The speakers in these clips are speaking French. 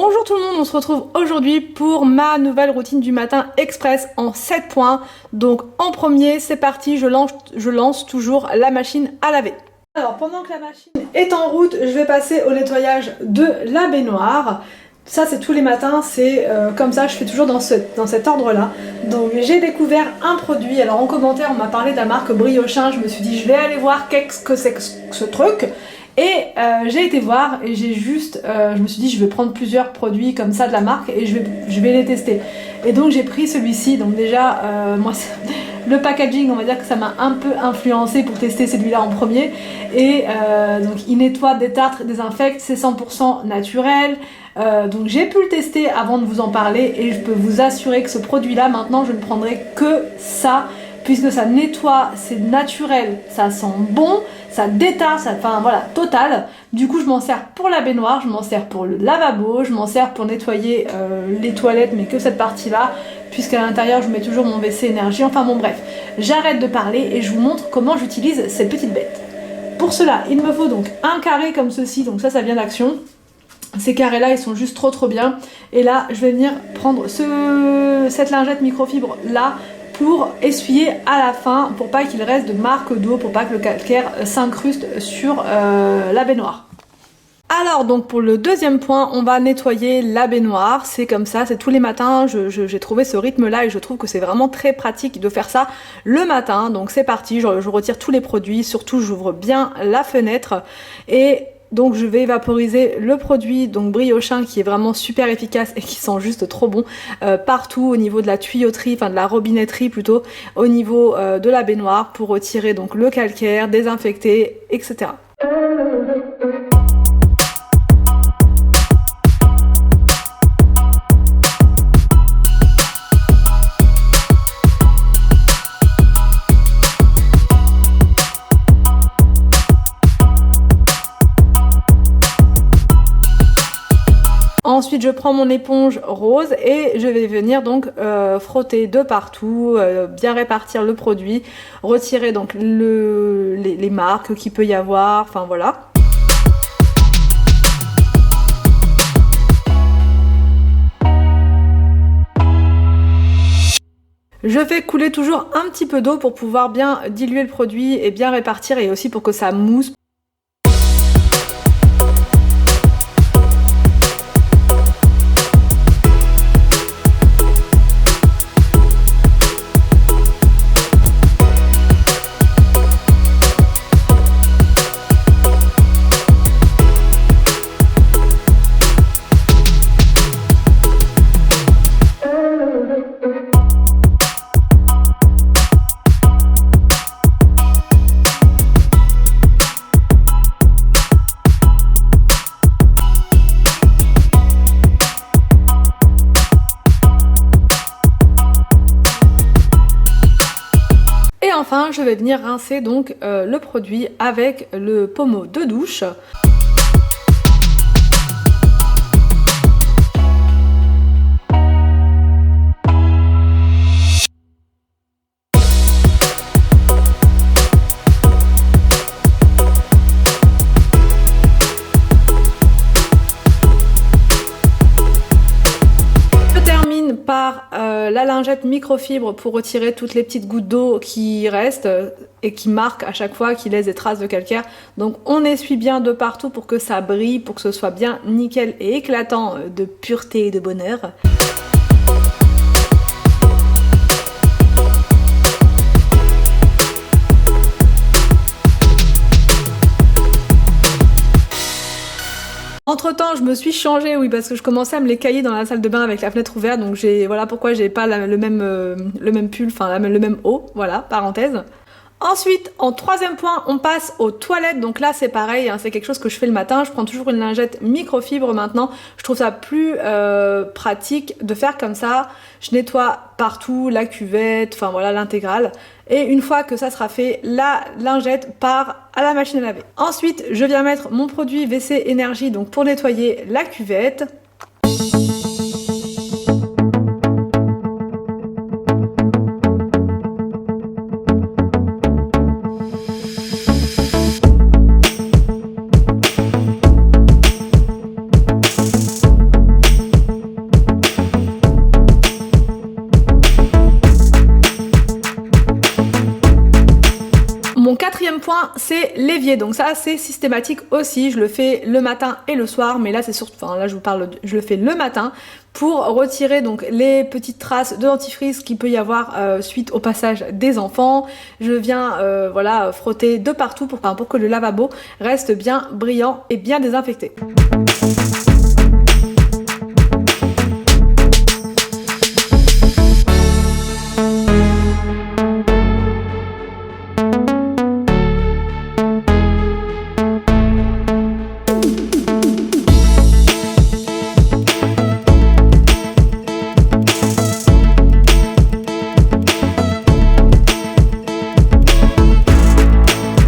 Bonjour tout le monde, on se retrouve aujourd'hui pour ma nouvelle routine du matin express en 7 points. Donc en premier, c'est parti, je lance toujours la machine à laver. Alors pendant que la machine est en route, je vais passer au nettoyage de la baignoire. Ça c'est tous les matins, c'est comme ça, je fais toujours dans cet ordre-là. Donc j'ai découvert un produit, alors en commentaire on m'a parlé de la marque Briochin, je me suis dit je vais aller voir qu'est-ce que c'est que ce truc. Et j'ai été voir et je me suis dit je vais prendre plusieurs produits comme ça de la marque et je vais les tester. Et donc j'ai pris celui-ci, donc déjà moi le packaging on va dire que ça m'a un peu influencé pour tester celui-là en premier. Et donc il nettoie, détartre, désinfecte, c'est 100% naturel. Donc j'ai pu le tester avant de vous en parler et je peux vous assurer que ce produit-là maintenant je ne prendrai que ça. Puisque ça nettoie, c'est naturel, ça sent bon, ça détartre, enfin voilà, total. Du coup, je m'en sers pour la baignoire, je m'en sers pour le lavabo, je m'en sers pour nettoyer les toilettes, mais que cette partie-là, puisqu'à l'intérieur, je mets toujours mon WC énergie. Enfin bon, bref, j'arrête de parler et je vous montre comment j'utilise cette petite bête. Pour cela, il me faut donc un carré comme ceci, donc ça vient d'Action. Ces carrés là ils sont juste trop bien. Et là je vais venir prendre cette lingette microfibre là pour essuyer à la fin, pour pas qu'il reste de marques d'eau, pour pas que le calcaire s'incruste sur la baignoire. Alors donc pour le deuxième point, on va nettoyer la baignoire, c'est comme ça, c'est tous les matins, j'ai trouvé ce rythme là et je trouve que c'est vraiment très pratique de faire ça le matin. Donc c'est parti, je retire tous les produits, surtout j'ouvre bien la fenêtre et donc je vais vaporiser le produit, donc Briochin, qui est vraiment super efficace et qui sent juste trop bon partout au niveau de la tuyauterie, enfin de la robinetterie plutôt, au niveau de la baignoire pour retirer donc le calcaire, désinfecter, etc. Ensuite, je prends mon éponge rose et je vais venir donc frotter de partout, bien répartir le produit, retirer donc les marques qu'il peut y avoir, enfin voilà. Je fais couler toujours un petit peu d'eau pour pouvoir bien diluer le produit et bien répartir et aussi pour que ça mousse. Et enfin, je vais venir rincer donc le produit avec le pommeau de douche. Par la lingette microfibre pour retirer toutes les petites gouttes d'eau qui restent et qui marquent à chaque fois, qui laissent des traces de calcaire. Donc on essuie bien de partout pour que ça brille, pour que ce soit bien nickel et éclatant de pureté et de bonheur. Entre temps, je me suis changée, oui, parce que je commençais à me les cailler dans la salle de bain avec la fenêtre ouverte, donc voilà pourquoi j'ai pas le même pull, enfin le même haut, voilà, parenthèse. Ensuite, en troisième point, on passe aux toilettes. Donc là, c'est pareil, hein, c'est quelque chose que je fais le matin. Je prends toujours une lingette microfibre maintenant. Je trouve ça plus pratique de faire comme ça. Je nettoie partout, la cuvette, enfin voilà, l'intégrale. Et une fois que ça sera fait, la lingette part à la machine à laver. Ensuite, je viens mettre mon produit WC énergie donc pour nettoyer la cuvette. point, c'est l'évier. Donc ça, c'est systématique aussi. Je le fais le matin et le soir, mais là, c'est surtout, enfin là, je le fais le matin pour retirer donc les petites traces de dentifrice qu'il peut y avoir suite au passage des enfants. Je viens voilà frotter de partout pour que le lavabo reste bien brillant et bien désinfecté.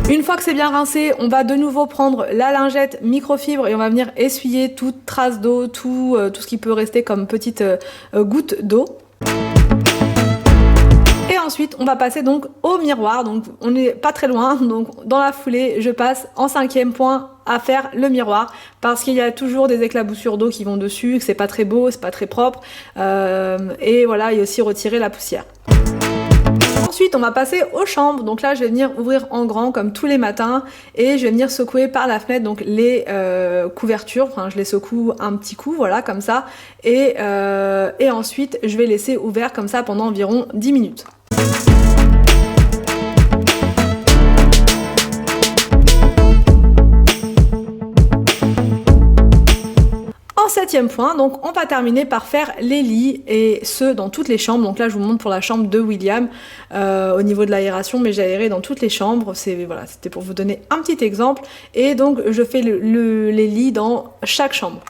Une fois que c'est bien rincé, on va de nouveau prendre la lingette microfibre et on va venir essuyer toute trace d'eau, tout ce qui peut rester comme petite goutte d'eau. Et ensuite, on va passer donc au miroir. Donc, on n'est pas très loin. Donc, dans la foulée, je passe en 5e point à faire le miroir parce qu'il y a toujours des éclaboussures d'eau qui vont dessus, que c'est pas très beau, c'est pas très propre. Et voilà, et aussi retirer la poussière. Ensuite, on va passer aux chambres. Donc là, je vais venir ouvrir en grand comme tous les matins et je vais venir secouer par la fenêtre donc les couvertures. Enfin, je les secoue un petit coup, voilà, comme ça. Et ensuite, je vais laisser ouvert comme ça pendant environ 10 minutes. En 7e point, donc on va terminer par faire les lits et ce dans toutes les chambres. Donc là je vous montre pour la chambre de William au niveau de l'aération, mais j'ai aéré dans toutes les chambres. Voilà, c'était pour vous donner un petit exemple. Et donc je fais les lits dans chaque chambre.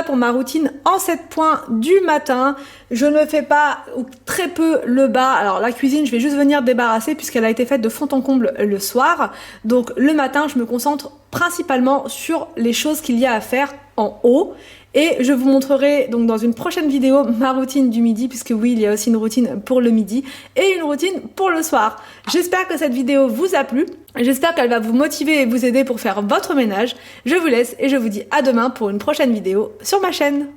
Pour ma routine en 7 points du matin. Je ne fais pas ou très peu le bas. Alors la cuisine, je vais juste venir débarrasser puisqu'elle a été faite de fond en comble le soir. Donc le matin, je me concentre principalement sur les choses qu'il y a à faire en haut. Et je vous montrerai donc dans une prochaine vidéo ma routine du midi, puisque oui, il y a aussi une routine pour le midi et une routine pour le soir. J'espère que cette vidéo vous a plu. J'espère qu'elle va vous motiver et vous aider pour faire votre ménage. Je vous laisse et je vous dis à demain pour une prochaine vidéo sur ma chaîne.